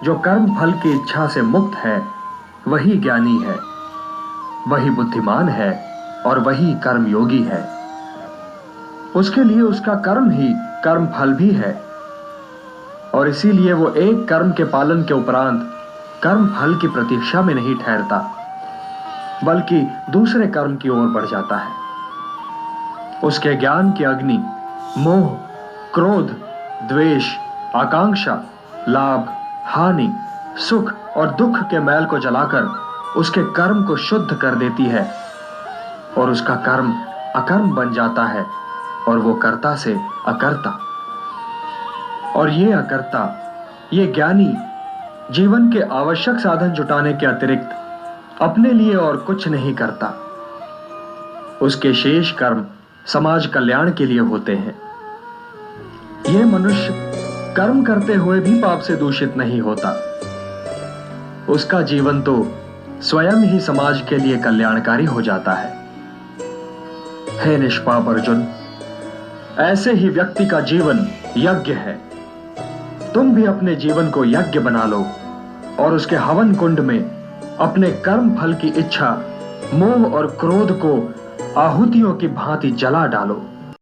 जो कर्म फल की इच्छा से मुक्त है वही ज्ञानी है, वही बुद्धिमान है और वही कर्म योगी है। उसके लिए उसका कर्म ही कर्म फल भी है और इसीलिए वो एक कर्म के पालन के उपरांत कर्म फल की प्रतीक्षा में नहीं ठहरता, बल्कि दूसरे कर्म की ओर बढ़ जाता है। उसके ज्ञान की अग्नि मोह, क्रोध, द्वेष, आकांक्षा, लाभ, हानि, सुख और दुख के मैल को जलाकर उसके कर्म को शुद्ध कर देती है और उसका कर्म अकर्म बन जाता है और वो कर्ता से अकर्ता। और ये अकर्ता, ये ज्ञानी जीवन के आवश्यक साधन जुटाने के अतिरिक्त अपने लिए और कुछ नहीं करता। उसके शेष कर्म समाज कल्याण के लिए होते हैं। यह मनुष्य कर्म करते हुए भी पाप से दूषित नहीं होता। उसका जीवन तो स्वयं ही समाज के लिए कल्याणकारी हो जाता है। हे निष्पाप अर्जुन, ऐसे ही व्यक्ति का जीवन यज्ञ है। तुम भी अपने जीवन को यज्ञ बना लो और उसके हवन कुंड में अपने कर्म फल की इच्छा, मोह और क्रोध को आहुतियों की भांति जला डालो।